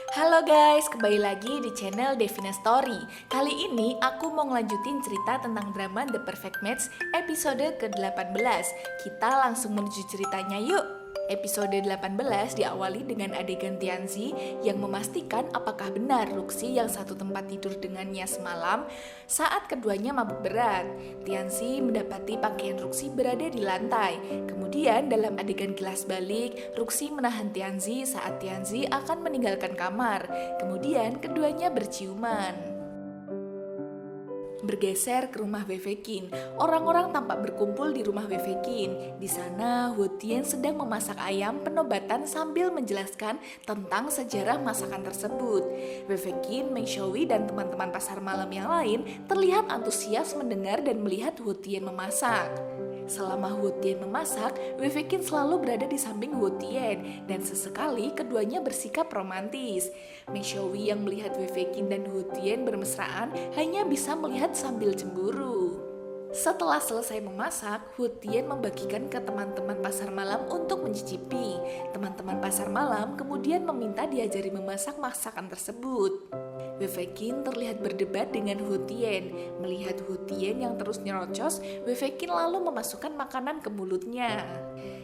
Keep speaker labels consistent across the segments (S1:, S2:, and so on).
S1: Halo guys, kembali lagi di channel Devina Story. Kali ini aku mau ngelanjutin cerita tentang drama The Perfect Match episode ke-18. Kita langsung menuju ceritanya yuk. Episode 18 diawali dengan adegan Tianzi yang memastikan apakah benar Ruxi yang satu tempat tidur dengannya semalam saat keduanya mabuk berat. Tianzi mendapati pakaian Ruxi berada di lantai. Kemudian dalam adegan kilas balik, Ruxi menahan Tianzi saat Tianzi akan meninggalkan kamar. Kemudian keduanya berciuman. Bergeser ke rumah Wevekin. Orang-orang tampak berkumpul di rumah Wevekin. Di sana, Hu Tian sedang memasak ayam penobatan sambil menjelaskan tentang sejarah masakan tersebut. Wevekin, Meng Xiaowi, dan teman-teman pasar malam yang lain terlihat antusias mendengar dan melihat Hu Tian memasak. Selama Hu Tian memasak, Wevekin selalu berada di samping Hu Tian dan sesekali keduanya bersikap romantis. Meng Xiaowi yang melihat Wevekin dan Hu Tian bermesraan hanya bisa melihat sambil cemburu. Setelah selesai memasak, Hu Tian membagikan ke teman-teman pasar malam untuk mencicipi. Teman-teman pasar malam kemudian meminta diajari memasak masakan tersebut. Wevekin terlihat berdebat dengan Hu Tian. Melihat Hu Tian yang terus nyerocos, Wevekin lalu memasukkan makanan ke mulutnya.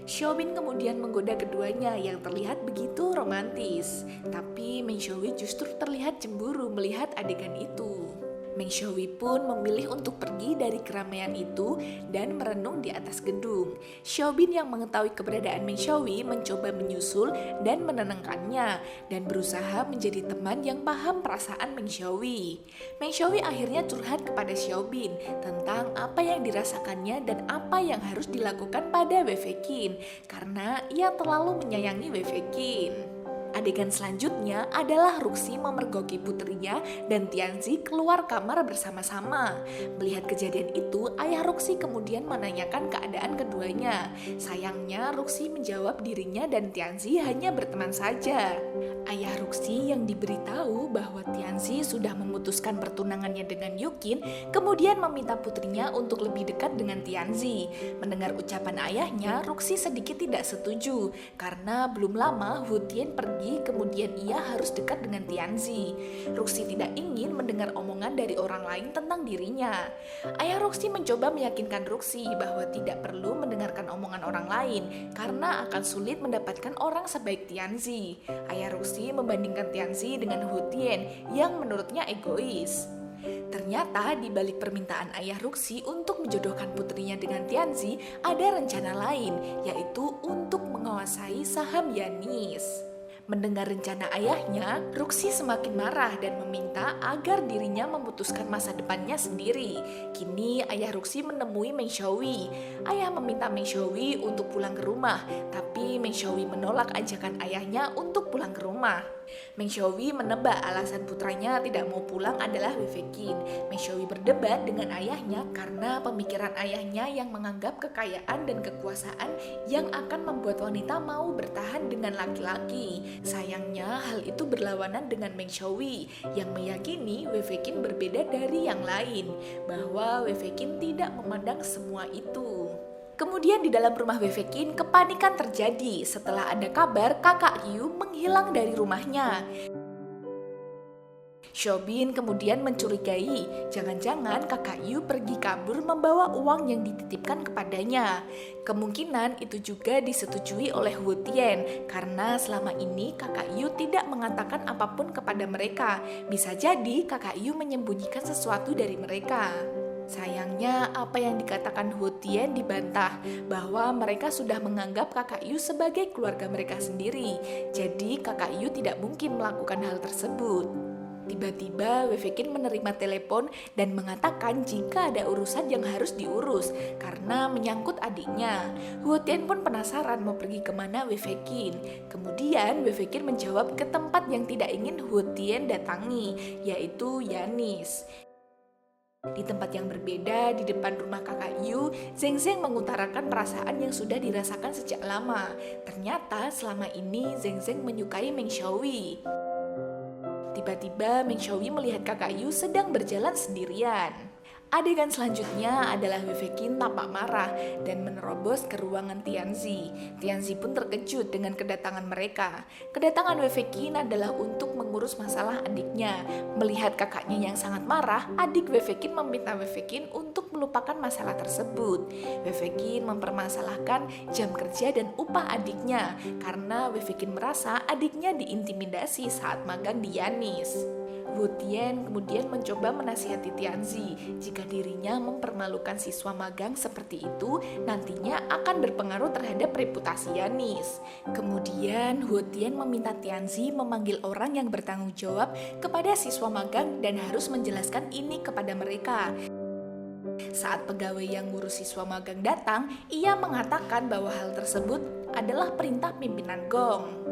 S1: Xiaobin kemudian menggoda keduanya yang terlihat begitu romantis. Tapi Meng Xiaowi justru terlihat cemburu melihat adegan itu. Meng Xiaowi pun memilih untuk pergi dari keramaian itu dan merenung di atas gedung. Xiaobin yang mengetahui keberadaan Meng Xiaowi mencoba menyusul dan menenangkannya dan berusaha menjadi teman yang paham perasaan Meng Xiaowi. Meng Xiaowi akhirnya curhat kepada Xiaobin tentang apa yang dirasakannya dan apa yang harus dilakukan pada Wevekin karena ia terlalu menyayangi Wevekin. Adegan selanjutnya adalah Ruxi memergoki putrinya dan Tianzi keluar kamar bersama-sama. Melihat kejadian itu, ayah Ruxi kemudian menanyakan keadaan keduanya. Sayangnya Ruxi menjawab dirinya dan Tianzi hanya berteman saja. Ayah Ruxi yang diberitahu bahwa Tianzi sudah memutuskan pertunangannya dengan Yukin, kemudian meminta putrinya untuk lebih dekat dengan Tianzi. Mendengar ucapan ayahnya, Ruxi sedikit tidak setuju karena belum lama Hu Tian pergi. Kemudian ia harus dekat dengan Tianzi. Ruxi tidak ingin mendengar omongan dari orang lain tentang dirinya. Ayah Ruxi mencoba meyakinkan Ruxi bahwa tidak perlu mendengarkan omongan orang lain karena akan sulit mendapatkan orang sebaik Tianzi. Ayah Ruxi membandingkan Tianzi dengan Hu Tian yang menurutnya egois. Ternyata di balik permintaan ayah Ruxi untuk menjodohkan putrinya dengan Tianzi ada rencana lain, yaitu untuk menguasai saham Yanis. Mendengar rencana ayahnya, Ruxi semakin marah dan meminta agar dirinya memutuskan masa depannya sendiri. Kini ayah Ruxi menemui Meng Xiaowi. Ayah meminta Meng Xiaowi untuk pulang ke rumah, tapi Meng Xiaowi menolak ajakan ayahnya untuk pulang ke rumah. Meng Xiaowi menebak alasan putranya tidak mau pulang adalah Wevekin. Meng Xiaowi berdebat dengan ayahnya karena pemikiran ayahnya yang menganggap kekayaan dan kekuasaan yang akan membuat wanita mau bertahan dengan laki-laki. Sayangnya hal itu berlawanan dengan Meng Xiaowi yang meyakini Wevekin berbeda dari yang lain, bahwa Wevekin tidak memandang semua itu. Kemudian di dalam rumah Wevekin, kepanikan terjadi setelah ada kabar kakak Yu menghilang dari rumahnya. Xiaobin kemudian mencurigai, jangan-jangan kakak Yu pergi kabur membawa uang yang dititipkan kepadanya. Kemungkinan itu juga disetujui oleh Hu Tian, karena selama ini kakak Yu tidak mengatakan apapun kepada mereka. Bisa jadi kakak Yu menyembunyikan sesuatu dari mereka. Sayangnya apa yang dikatakan Hu Tian dibantah bahwa mereka sudah menganggap kakak Yu sebagai keluarga mereka sendiri. Jadi kakak Yu tidak mungkin melakukan hal tersebut. Tiba-tiba Wevekin menerima telepon dan mengatakan jika ada urusan yang harus diurus karena menyangkut adiknya. Hu Tian pun penasaran mau pergi kemana Wevekin. Kemudian Wevekin menjawab ke tempat yang tidak ingin Hu Tian datangi, yaitu Yanis. Di tempat yang berbeda, di depan rumah kakak Yu, Zeng Zeng mengutarakan perasaan yang sudah dirasakan sejak lama. Ternyata selama ini Zeng Zeng menyukai Meng Xiaowi. Tiba-tiba Meng Xiaowi melihat kakak Yu sedang berjalan sendirian. Adegan selanjutnya adalah Wei Fei Qin tampak marah dan menerobos ke ruangan Tianzi. Tianzi pun terkejut dengan kedatangan mereka. Kedatangan Wei Fei Qin adalah untuk mengurus masalah adiknya. Melihat kakaknya yang sangat marah, adik Wei Fei Qin meminta Wei Fei Qin untuk melupakan masalah tersebut. Wei Fei Qin mempermasalahkan jam kerja dan upah adiknya karena Wei Fei Qin merasa adiknya diintimidasi saat magang di Yanis. Wu Tian kemudian mencoba menasihati Tianzi jika dirinya mempermalukan siswa magang seperti itu nantinya akan berpengaruh terhadap reputasi Yanis. Kemudian Wu Tian meminta Tianzi memanggil orang yang bertanggung jawab kepada siswa magang dan harus menjelaskan ini kepada mereka. Saat pegawai yang ngurus siswa magang datang, ia mengatakan bahwa hal tersebut adalah perintah pimpinan Gong.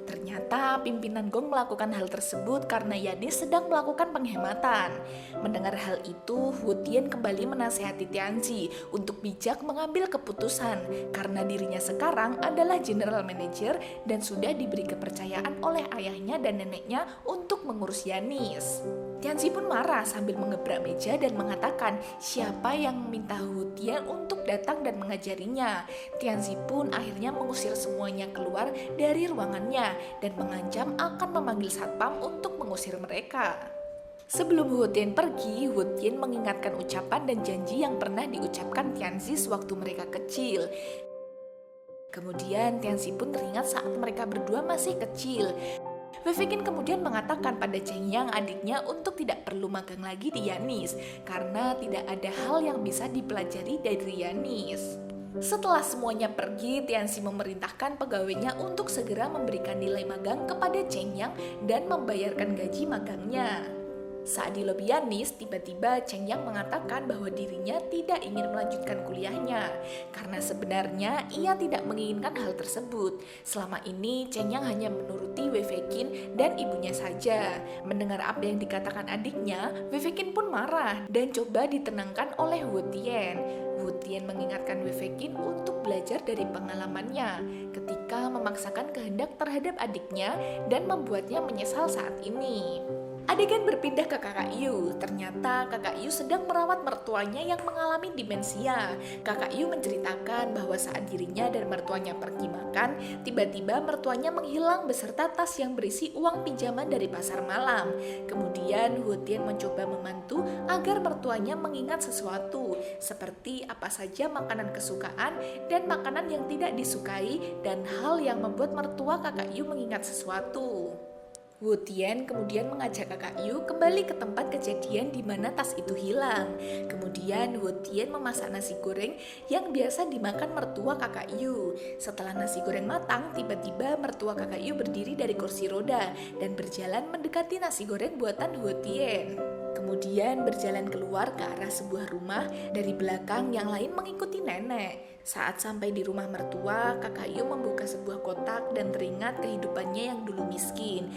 S1: Ternyata pimpinan Gong melakukan hal tersebut karena Yanis sedang melakukan penghematan. Mendengar hal itu, Wu Tian kembali menasihati Tianzi untuk bijak mengambil keputusan karena dirinya sekarang adalah general manager dan sudah diberi kepercayaan oleh ayahnya dan neneknya untuk mengurus Yanis. Tianzi pun marah sambil mengebrak meja dan mengatakan siapa yang meminta Wu Tian untuk datang dan mengajarinya. Tianzi pun akhirnya mengusir semuanya keluar dari ruangannya dan mengancam akan memanggil satpam untuk mengusir mereka. Sebelum Wu Tian pergi, Wu Tian mengingatkan ucapan dan janji yang pernah diucapkan Tianzi sewaktu mereka kecil. Kemudian Tianzi pun teringat saat mereka berdua masih kecil. Wei Fei Qin kemudian mengatakan pada Cheng Yang adiknya untuk tidak perlu magang lagi di Yanis karena tidak ada hal yang bisa dipelajari dari Yanis. Setelah semuanya pergi, Tianzi memerintahkan pegawainya untuk segera memberikan nilai magang kepada Cheng Yang dan membayarkan gaji magangnya. Saat di lobi Yanis, tiba-tiba Cheng Yang mengatakan bahwa dirinya tidak ingin melanjutkan kuliahnya karena sebenarnya ia tidak menginginkan hal tersebut. Selama ini Cheng Yang hanya menuruti Wei Fei Qin dan ibunya saja. Mendengar apa yang dikatakan adiknya, Wei Fei Qin pun marah dan coba ditenangkan oleh Wu Tian. Wu Tian mengingatkan Wei Fei Qin untuk belajar dari pengalamannya ketika memaksakan kehendak terhadap adiknya dan membuatnya menyesal saat ini. Adegan berpindah ke kakak Yu. Ternyata kakak Yu sedang merawat mertuanya yang mengalami demensia. Kakak Yu menceritakan bahwa saat dirinya dan mertuanya pergi makan, tiba-tiba mertuanya menghilang beserta tas yang berisi uang pinjaman dari pasar malam. Kemudian Wu Tian mencoba membantu agar mertuanya mengingat sesuatu, seperti apa saja makanan kesukaan dan makanan yang tidak disukai dan hal yang membuat mertua kakak Yu mengingat sesuatu. Wu Tian kemudian mengajak kakak Yu kembali ke tempat kejadian di mana tas itu hilang. Kemudian Wu Tian memasak nasi goreng yang biasa dimakan mertua kakak Yu. Setelah nasi goreng matang, tiba-tiba mertua kakak Yu berdiri dari kursi roda dan berjalan mendekati nasi goreng buatan Wu Tian. Kemudian berjalan keluar ke arah sebuah rumah, dari belakang yang lain mengikuti nenek. Saat sampai di rumah mertua, kakak Yu membuka sebuah kotak dan teringat kehidupannya yang dulu miskin.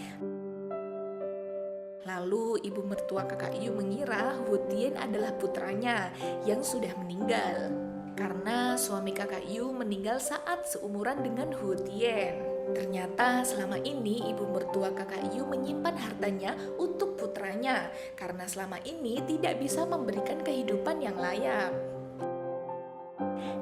S1: Lalu ibu mertua kakak Yu mengira Wu Tian adalah putranya yang sudah meninggal. Karena suami kakak Yu meninggal saat seumuran dengan Wu Tian. Ternyata selama ini ibu mertua kakak Yu menyimpan hartanya untuk putranya karena selama ini tidak bisa memberikan kehidupan yang layak.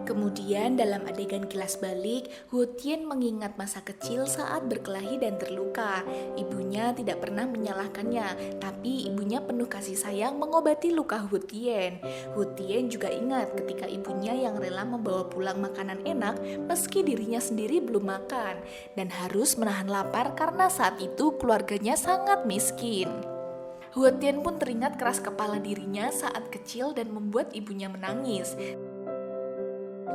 S1: Kemudian dalam adegan kilas balik, Wu Tian mengingat masa kecil saat berkelahi dan terluka. Ibunya tidak pernah menyalahkannya, tapi ibunya penuh kasih sayang mengobati luka Wu Tian. Wu Tian juga ingat ketika ibunya yang rela membawa pulang makanan enak meski dirinya sendiri belum makan dan harus menahan lapar karena saat itu keluarganya sangat miskin. Wu Tian pun teringat keras kepala dirinya saat kecil dan membuat ibunya menangis.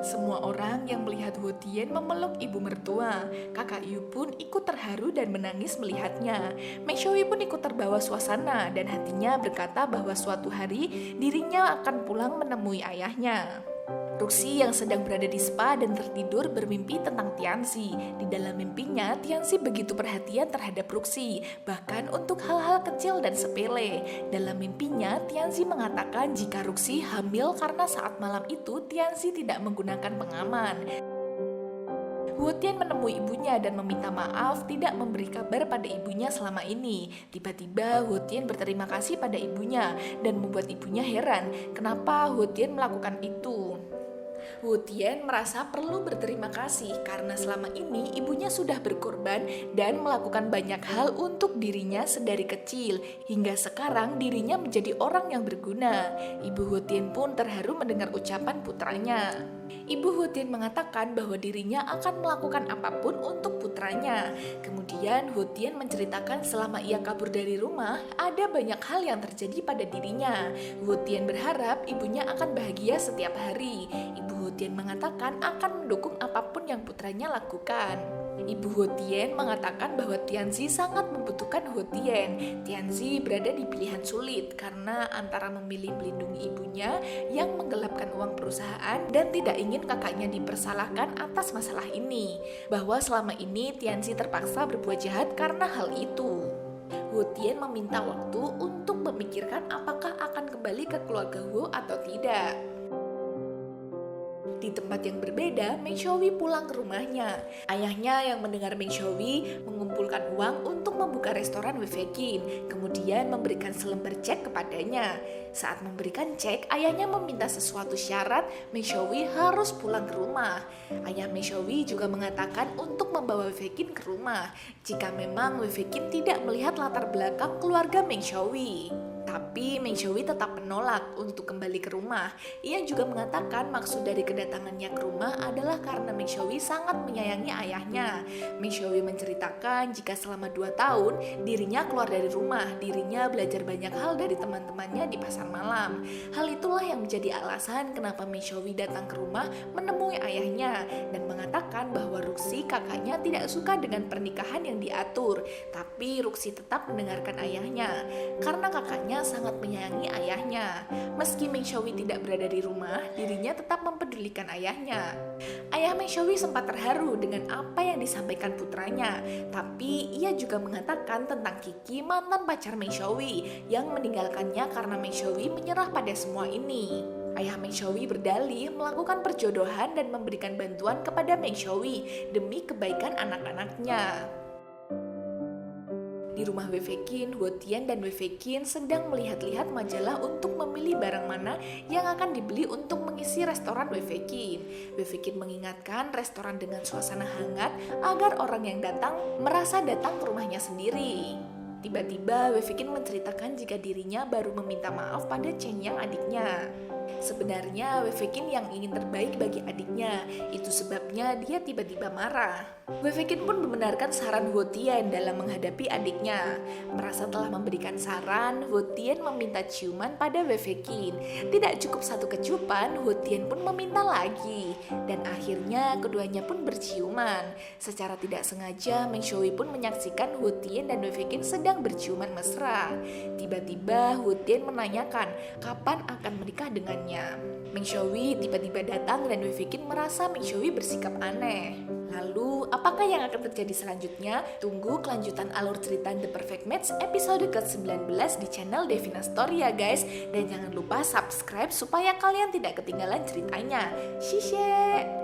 S1: Semua orang yang melihat Wu Tian memeluk ibu mertua. Kakak Yu pun ikut terharu dan menangis melihatnya. Meng Xiaoyi pun ikut terbawa suasana dan hatinya berkata bahwa suatu hari dirinya akan pulang menemui ayahnya. Ruxi yang sedang berada di spa dan tertidur bermimpi tentang Tianzi. Di dalam mimpinya, Tianzi begitu perhatian terhadap Ruxi, bahkan untuk hal-hal kecil dan sepele. Dalam mimpinya, Tianzi mengatakan jika Ruxi hamil karena saat malam itu Tianzi tidak menggunakan pengaman. Tian menemui ibunya dan meminta maaf tidak memberi kabar pada ibunya selama ini. Tiba-tiba Tian berterima kasih pada ibunya dan membuat ibunya heran kenapa Tian melakukan itu. Tian merasa perlu berterima kasih karena selama ini ibunya sudah berkorban dan melakukan banyak hal untuk dirinya sedari kecil, hingga sekarang dirinya menjadi orang yang berguna. Ibu Tian pun terharu mendengar ucapan putranya. Ibu Tian mengatakan bahwa dirinya akan melakukan apapun untuk putranya. Kemudian Tian menceritakan selama ia kabur dari rumah, ada banyak hal yang terjadi pada dirinya. Tian berharap ibunya akan bahagia setiap hari. Ibu Tian mengatakan akan mendukung apapun yang putranya lakukan. Ibu Tian mengatakan bahwa Tianzi sangat membutuhkan Tian. Tianzi berada di pilihan sulit karena antara memilih melindungi ibunya yang menggelapkan uang perusahaan dan tidak ingin kakaknya dipersalahkan atas masalah ini. Bahwa selama ini Tianzi terpaksa berbuat jahat karena hal itu. Tian meminta waktu untuk memikirkan apakah akan kembali ke keluarga Wu atau tidak. Di tempat yang berbeda, Meng Xiaowi pulang ke rumahnya. Ayahnya yang mendengar Meng Xiaowi mengumpulkan uang untuk membuka restoran Wefekin, kemudian memberikan selembar cek kepadanya. Saat memberikan cek, ayahnya meminta sesuatu syarat Meng Xiaowi harus pulang ke rumah. Ayah Meng Xiaowi juga mengatakan untuk membawa Wefekin ke rumah, jika memang Wefekin tidak melihat latar belakang keluarga Meng Xiaowi. Tapi Meng Xiaowi tetap menolak untuk kembali ke rumah. Ia juga mengatakan maksud dari kedatangannya ke rumah adalah karena Meng Xiaowi sangat menyayangi ayahnya. Meng Xiaowi menceritakan jika selama 2 tahun dirinya keluar dari rumah, dirinya belajar banyak hal dari teman-temannya di pasar malam. Hal itulah yang menjadi alasan kenapa Meng Xiaowi datang ke rumah menemui ayahnya dan mengatakan bahwa Ruxi kakaknya tidak suka dengan pernikahan yang diatur. Tapi Ruxi tetap mendengarkan ayahnya karena kakaknya sangat menyayangi ayahnya. Meski Meng Xiaowi tidak berada di rumah, dirinya tetap mempedulikan ayahnya. Ayah Meng Xiaowi sempat terharu dengan apa yang disampaikan putranya, tapi ia juga mengatakan tentang Kiki, mantan pacar Meng Xiaowi, yang meninggalkannya karena Meng Xiaowi menyerah pada semua ini. Ayah Meng Xiaowi berdalih melakukan perjodohan dan memberikan bantuan kepada Meng Xiaowi demi kebaikan anak-anaknya. Di rumah Wefekin, Tian dan Wefekin sedang melihat-lihat majalah untuk memilih barang mana yang akan dibeli untuk mengisi restoran Wefekin. Wefekin mengingatkan restoran dengan suasana hangat agar orang yang datang merasa datang ke rumahnya sendiri. Tiba-tiba Wefekin menceritakan jika dirinya baru meminta maaf pada Chen Yang adiknya. Sebenarnya Wefekin yang ingin terbaik bagi adiknya, itu sebabnya dia tiba-tiba marah. Wefekin pun membenarkan saran Tian dalam menghadapi adiknya. Merasa telah memberikan saran, Tian meminta ciuman pada Wefekin. Tidak cukup satu kecupan, Tian pun meminta lagi. Dan akhirnya keduanya pun berciuman. Secara tidak sengaja, Meng Xiaowi pun menyaksikan Tian dan Wefekin sedang berciuman mesra. Tiba-tiba Tian menanyakan kapan akan menikah dengannya. Meng Xiaowi tiba-tiba datang dan Wefekin merasa Meng Xiaowi bersikap aneh. Lalu, apakah yang akan terjadi selanjutnya? Tunggu kelanjutan alur cerita The Perfect Match episode ke-19 di channel Devina Story ya guys. Dan jangan lupa subscribe supaya kalian tidak ketinggalan ceritanya. Shishe!